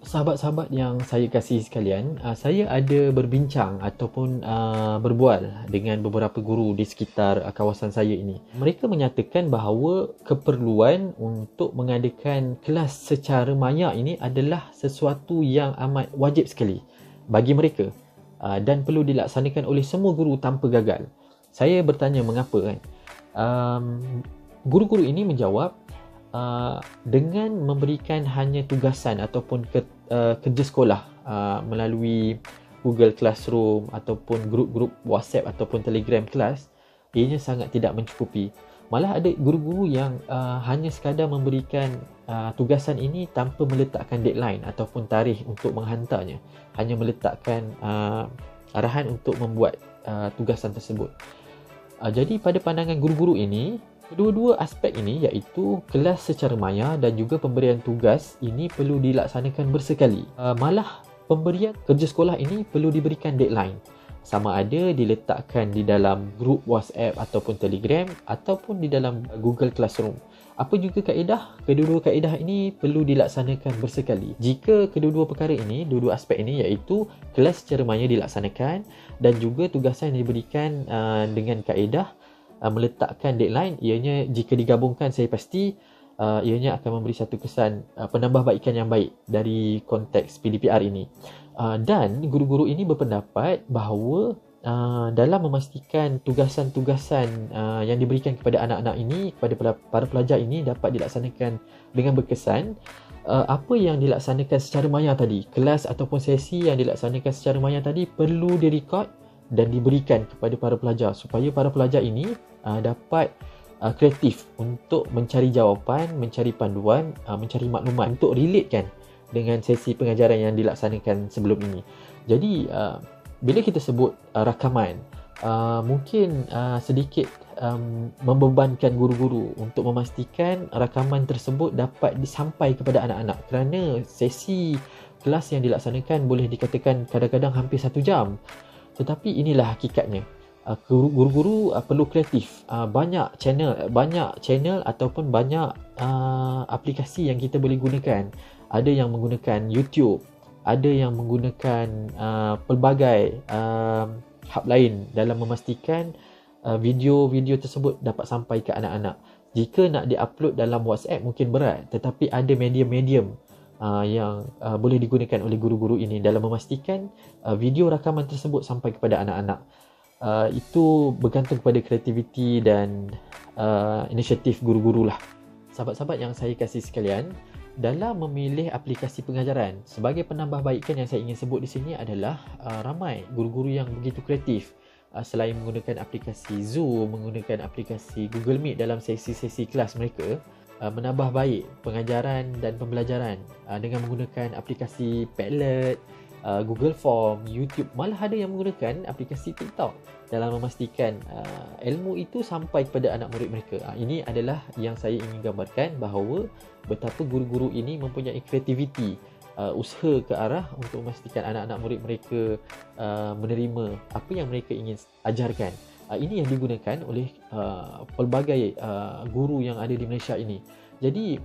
Sahabat-sahabat yang saya kasihi sekalian, saya ada berbincang ataupun berbual dengan beberapa guru di sekitar kawasan saya ini. Mereka menyatakan bahawa keperluan untuk mengadakan kelas secara maya ini adalah sesuatu yang amat wajib sekali bagi mereka dan perlu dilaksanakan oleh semua guru tanpa gagal. Saya bertanya mengapa kan? Guru-guru ini menjawab dengan memberikan hanya tugasan ataupun kerja sekolah melalui Google Classroom ataupun grup-grup WhatsApp ataupun Telegram kelas, ianya sangat tidak mencukupi. Malah ada guru-guru yang hanya sekadar memberikan tugasan ini tanpa meletakkan deadline ataupun tarikh untuk menghantarnya, hanya meletakkan arahan untuk membuat tugasan tersebut. Jadi pada pandangan guru-guru ini, kedua-dua aspek ini iaitu kelas secara maya dan juga pemberian tugas ini perlu dilaksanakan bersekali. Malah pemberian kerja sekolah ini perlu diberikan deadline. Sama ada diletakkan di dalam grup WhatsApp ataupun Telegram ataupun di dalam Google Classroom. Apa juga kaedah? Kedua-dua kaedah ini perlu dilaksanakan bersekali. Jika kedua-dua perkara ini, dua-dua aspek ini iaitu kelas secara maya dilaksanakan dan juga tugasan yang diberikan dengan kaedah meletakkan deadline, ianya jika digabungkan saya pasti ianya akan memberi satu kesan penambahbaikan yang baik dari konteks PDPR ini. Dan guru-guru ini berpendapat bahawa dalam memastikan tugasan-tugasan yang diberikan kepada anak-anak ini, kepada para pelajar ini dapat dilaksanakan dengan berkesan, apa yang dilaksanakan secara maya tadi, kelas ataupun sesi yang dilaksanakan secara maya tadi perlu direkod dan diberikan kepada para pelajar supaya para pelajar ini dapat kreatif untuk mencari jawapan, mencari panduan, mencari maklumat untuk relatekan dengan sesi pengajaran yang dilaksanakan sebelum ini. Jadi bila kita sebut rakaman, mungkin sedikit membebankan guru-guru untuk memastikan rakaman tersebut dapat disampai kepada anak-anak, kerana sesi kelas yang dilaksanakan boleh dikatakan kadang-kadang hampir 1 jam. Tetapi inilah hakikatnya. Guru-guru perlu kreatif. Banyak channel ataupun banyak aplikasi yang kita boleh gunakan. Ada yang menggunakan YouTube, ada yang menggunakan pelbagai hub lain dalam memastikan video-video tersebut dapat sampai ke anak-anak. Jika nak di-upload dalam WhatsApp mungkin berat, tetapi ada medium-medium yang boleh digunakan oleh guru-guru ini dalam memastikan video rakaman tersebut sampai kepada anak-anak. Itu bergantung kepada kreativiti dan inisiatif guru-guru lah. Sahabat-sahabat yang saya kasih sekalian, dalam memilih aplikasi pengajaran, sebagai penambahbaikan yang saya ingin sebut di sini adalah ramai guru-guru yang begitu kreatif. Selain menggunakan aplikasi Zoom, menggunakan aplikasi Google Meet dalam sesi-sesi kelas mereka, menambah baik pengajaran dan pembelajaran dengan menggunakan aplikasi Padlet, Google Form, YouTube, malah ada yang menggunakan aplikasi TikTok dalam memastikan ilmu itu sampai kepada anak murid mereka. Ini adalah yang saya ingin gambarkan bahawa betapa guru-guru ini mempunyai kreativiti, usaha ke arah untuk memastikan anak-anak murid mereka menerima apa yang mereka ingin ajarkan. Ini yang digunakan oleh pelbagai guru yang ada di Malaysia ini. Jadi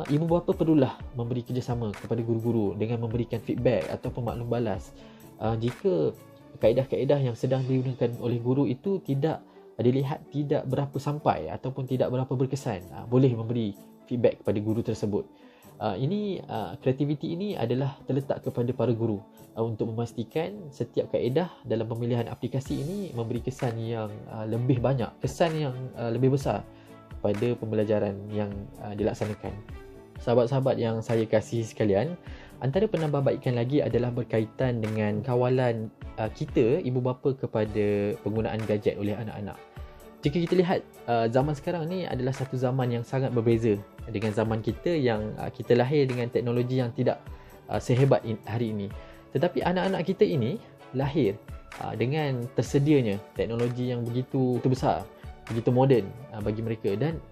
ibu bapa perlulah memberi kerjasama kepada guru-guru dengan memberikan feedback ataupun maklum balas. Jika kaedah-kaedah yang sedang digunakan oleh guru itu tidak dilihat tidak berapa sampai ataupun tidak berapa berkesan, boleh memberi feedback kepada guru tersebut. Kreativiti ini adalah terletak kepada para guru untuk memastikan setiap kaedah dalam pemilihan aplikasi ini memberi kesan yang lebih banyak, kesan yang lebih besar pada pembelajaran yang dilaksanakan. Sahabat-sahabat yang saya kasihi sekalian, antara penambahbaikan lagi adalah berkaitan dengan kawalan kita ibu bapa kepada penggunaan gadget oleh anak-anak. Jika kita lihat zaman sekarang ni adalah satu zaman yang sangat berbeza dengan zaman kita yang kita lahir dengan teknologi yang tidak sehebat hari ini. Tetapi anak-anak kita ini lahir dengan tersedianya teknologi yang begitu besar, begitu moden bagi mereka, dan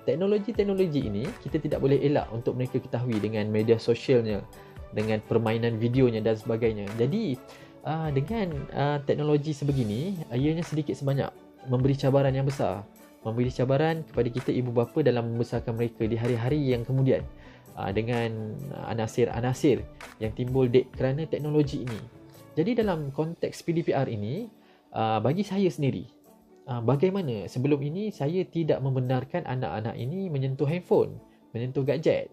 teknologi-teknologi ini kita tidak boleh elak untuk mereka ketahui dengan media sosialnya, dengan permainan videonya dan sebagainya. Jadi dengan teknologi sebegini, ianya sedikit sebanyak memberi cabaran yang besar, memberi cabaran kepada kita ibu bapa dalam membesarkan mereka di hari-hari yang kemudian. dengan anasir-anasir yang timbul kerana teknologi ini. Jadi dalam konteks PDPR ini, bagi saya sendiri, bagaimana sebelum ini saya tidak membenarkan anak-anak ini menyentuh handphone, menyentuh gadget,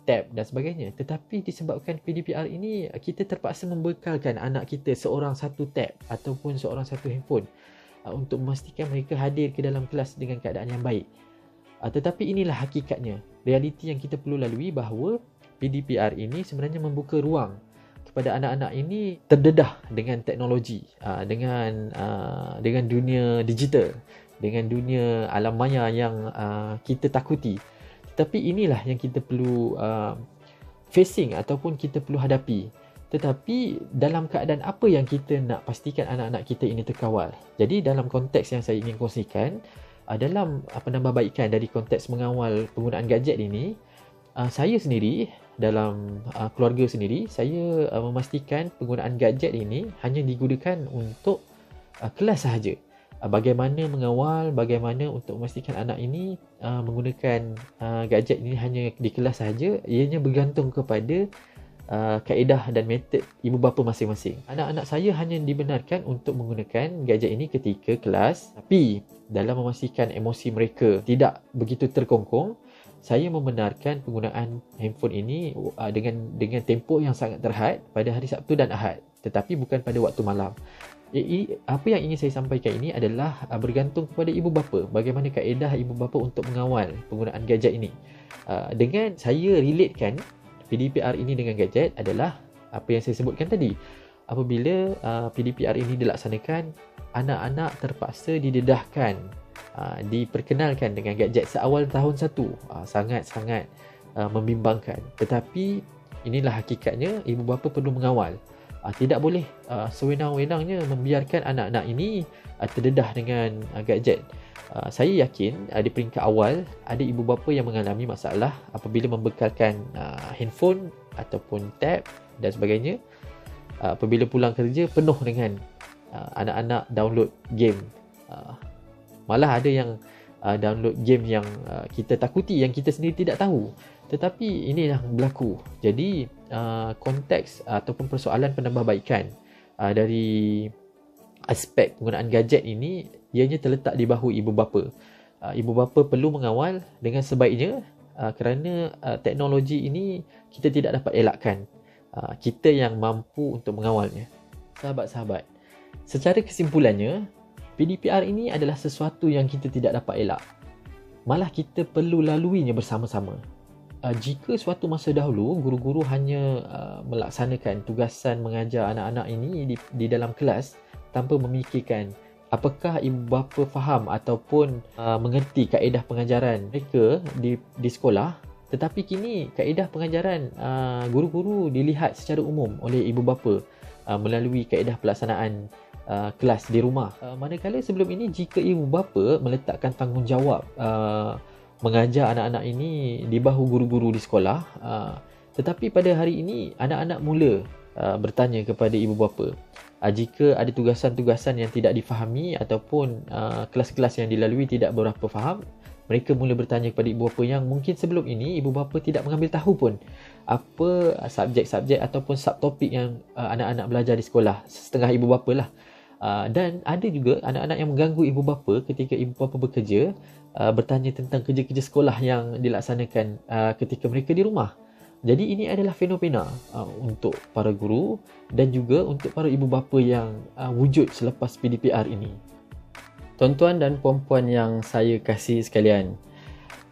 tab dan sebagainya. Tetapi disebabkan PDPR ini, kita terpaksa membekalkan anak kita seorang satu tab ataupun seorang satu handphone untuk memastikan mereka hadir ke dalam kelas dengan keadaan yang baik. Tetapi inilah hakikatnya, realiti yang kita perlu lalui bahawa PDPR ini sebenarnya membuka ruang kepada anak-anak ini terdedah dengan teknologi, dengan dunia digital, dengan dunia alam maya yang kita takuti. Tetapi inilah yang kita perlu facing ataupun kita perlu hadapi. Tetapi dalam keadaan apa yang kita nak pastikan anak-anak kita ini terkawal? Jadi dalam konteks yang saya ingin kongsikan, dalam penambahbaikan dari konteks mengawal penggunaan gadget ini, saya sendiri dalam keluarga sendiri, saya memastikan penggunaan gadget ini hanya digunakan untuk kelas sahaja. Bagaimana mengawal, bagaimana untuk memastikan anak ini menggunakan gadget ini hanya di kelas sahaja, ianya bergantung kepada kaedah dan metod ibu bapa masing-masing. Anak-anak saya hanya dibenarkan untuk menggunakan gadget ini ketika kelas, tapi dalam memastikan emosi mereka tidak begitu terkongkong, saya membenarkan penggunaan handphone ini dengan tempoh yang sangat terhad pada hari Sabtu dan Ahad, tetapi bukan pada waktu malam. Apa yang ingin saya sampaikan ini adalah bergantung kepada ibu bapa, bagaimana kaedah ibu bapa untuk mengawal penggunaan gadget ini. Dengan saya relatekan PDPR ini dengan gadget adalah apa yang saya sebutkan tadi. Apabila PDPR ini dilaksanakan, anak-anak terpaksa didedahkan, diperkenalkan dengan gadget seawal tahun 1. Sangat-sangat membimbangkan. Tetapi inilah hakikatnya, ibu bapa perlu mengawal. Tidak boleh sewenang-wenangnya membiarkan anak-anak ini terdedah dengan gadget. Saya yakin di peringkat awal ada ibu bapa yang mengalami masalah apabila membekalkan handphone ataupun tab dan sebagainya. Apabila pulang kerja penuh dengan anak-anak download game. Malah ada yang download game yang kita takuti, yang kita sendiri tidak tahu. Tetapi inilah berlaku. Jadi konteks ataupun persoalan penambahbaikan dari aspek penggunaan gadget ini, ianya terletak di bahu ibu bapa. Ibu bapa perlu mengawal dengan sebaiknya kerana teknologi ini kita tidak dapat elakkan. Kita yang mampu untuk mengawalnya. Sahabat-sahabat, secara kesimpulannya, PDPR ini adalah sesuatu yang kita tidak dapat elak. Malah kita perlu laluinya bersama-sama. Jika suatu masa dahulu guru-guru hanya melaksanakan tugasan mengajar anak-anak ini di dalam kelas tanpa memikirkan apakah ibu bapa faham ataupun mengerti kaedah pengajaran mereka di sekolah, tetapi kini kaedah pengajaran guru-guru dilihat secara umum oleh ibu bapa melalui kaedah pelaksanaan kelas di rumah. Manakala sebelum ini, jika ibu bapa meletakkan tanggungjawab mengajar anak-anak ini di bahu guru-guru di sekolah, tetapi pada hari ini anak-anak mula bertanya kepada ibu bapa. Jika ada tugasan-tugasan yang tidak difahami ataupun kelas-kelas yang dilalui tidak berapa faham, mereka mula bertanya kepada ibu bapa yang mungkin sebelum ini ibu bapa tidak mengambil tahu pun apa subjek-subjek ataupun subtopik yang anak-anak belajar di sekolah. Setengah ibu bapa lah. Dan ada juga anak-anak yang mengganggu ibu bapa ketika ibu bapa bekerja, bertanya tentang kerja-kerja sekolah yang dilaksanakan ketika mereka di rumah. Jadi ini adalah fenomena untuk para guru dan juga untuk para ibu bapa yang wujud selepas PDPR ini. Tuan-tuan dan puan-puan yang saya kasih sekalian,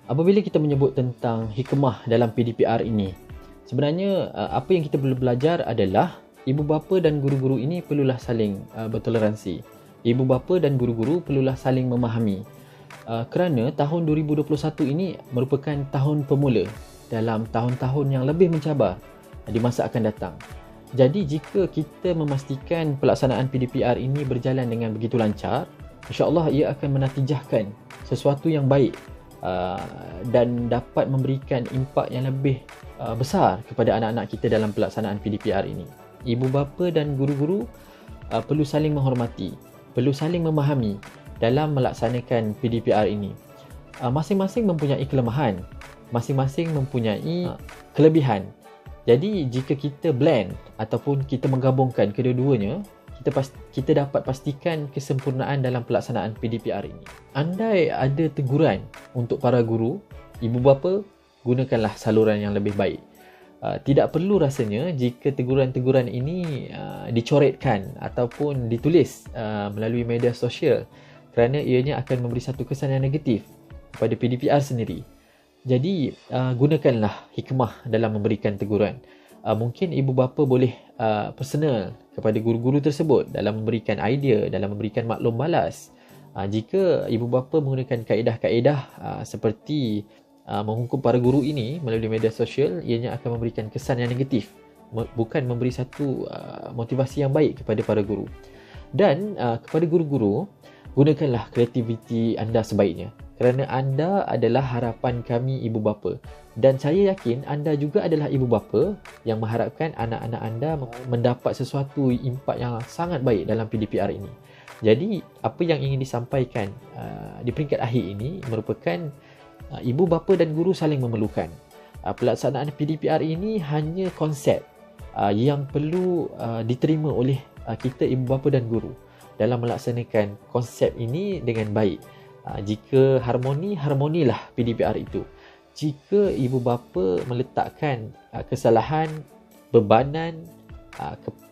apabila kita menyebut tentang hikmah dalam PDPR ini, sebenarnya apa yang kita perlu belajar adalah ibu bapa dan guru-guru ini perlulah saling bertoleransi. Ibu bapa dan guru-guru perlulah saling memahami. Kerana tahun 2021 ini merupakan tahun pemula dalam tahun-tahun yang lebih mencabar di masa akan datang. Jadi jika kita memastikan pelaksanaan PDPR ini berjalan dengan begitu lancar, insya-Allah ia akan menatijahkan sesuatu yang baik dan dapat memberikan impak yang lebih besar kepada anak-anak kita dalam pelaksanaan PDPR ini. Ibu bapa dan guru-guru perlu saling menghormati, perlu saling memahami dalam melaksanakan PDPR ini. Masing-masing mempunyai kelemahan, masing-masing mempunyai kelebihan. Jadi jika kita blend ataupun kita menggabungkan kedua-duanya, kita dapat pastikan kesempurnaan dalam pelaksanaan PDPR ini. Andai ada teguran untuk para guru, ibu bapa, gunakanlah saluran yang lebih baik. Tidak perlu rasanya jika teguran-teguran ini dicoretkan ataupun ditulis melalui media sosial, kerana ianya akan memberi satu kesan yang negatif kepada PDPR sendiri. Jadi gunakanlah hikmah dalam memberikan teguran. Mungkin ibu bapa boleh personal kepada guru-guru tersebut dalam memberikan idea, dalam memberikan maklum balas. Jika ibu bapa menggunakan kaedah-kaedah seperti menghukum para guru ini melalui media sosial, ianya akan memberikan kesan yang negatif, bukan memberi satu motivasi yang baik kepada para guru. Dan kepada guru-guru, gunakanlah kreativiti anda sebaiknya, kerana anda adalah harapan kami ibu bapa, dan saya yakin anda juga adalah ibu bapa yang mengharapkan anak-anak anda mendapat sesuatu impak yang sangat baik dalam PDPR ini. Jadi apa yang ingin disampaikan di peringkat akhir ini merupakan ibu bapa dan guru saling memerlukan. Pelaksanaan PDPR ini hanya konsep yang perlu diterima oleh kita ibu bapa dan guru dalam melaksanakan konsep ini dengan baik. Jika harmonilah PDPR itu. Jika ibu bapa meletakkan kesalahan, bebanan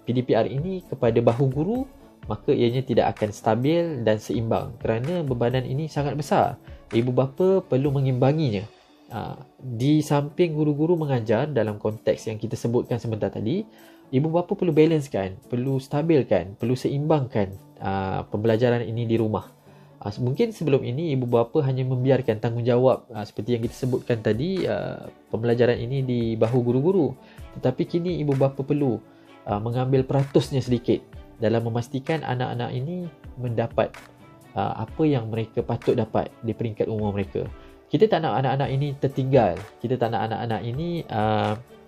PDPR ini kepada bahu guru, maka ianya tidak akan stabil dan seimbang, kerana bebanan ini sangat besar. Ibu bapa perlu mengimbanginya. Di samping guru-guru mengajar dalam konteks yang kita sebutkan sebentar tadi, ibu bapa perlu balancekan, perlu stabilkan, perlu seimbangkan pembelajaran ini di rumah. Mungkin sebelum ini ibu bapa hanya membiarkan tanggungjawab seperti yang kita sebutkan tadi, pembelajaran ini di bahu guru-guru. Tetapi kini ibu bapa perlu mengambil peratusnya sedikit dalam memastikan anak-anak ini mendapat apa yang mereka patut dapat di peringkat umur mereka. Kita tak nak anak-anak ini tertinggal. Kita tak nak anak-anak ini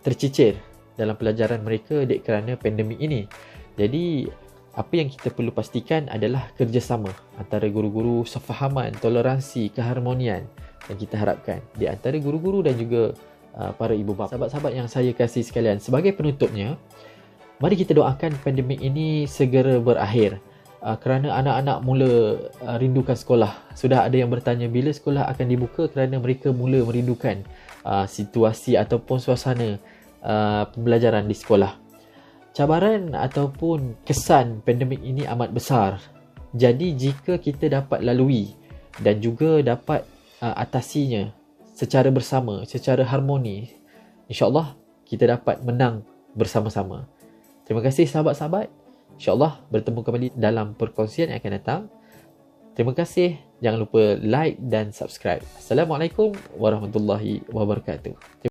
tercicir dalam pelajaran mereka kerana pandemik ini. Jadi apa yang kita perlu pastikan adalah kerjasama antara guru-guru, sefahaman, toleransi, keharmonian yang kita harapkan di antara guru-guru dan juga para ibu bapa. Sahabat-sahabat yang saya kasih sekalian, sebagai penutupnya, mari kita doakan pandemik ini segera berakhir, kerana anak-anak mula rindukan sekolah. Sudah ada yang bertanya bila sekolah akan dibuka, kerana mereka mula merindukan situasi ataupun suasana pembelajaran di sekolah. Cabaran ataupun kesan pandemik ini amat besar. Jadi jika kita dapat lalui dan juga dapat atasinya secara bersama, secara harmoni, insya-Allah kita dapat menang bersama-sama. Terima kasih sahabat-sahabat. InsyaAllah bertemu kembali dalam perkongsian yang akan datang. Terima kasih. Jangan lupa like dan subscribe. Assalamualaikum warahmatullahi wabarakatuh.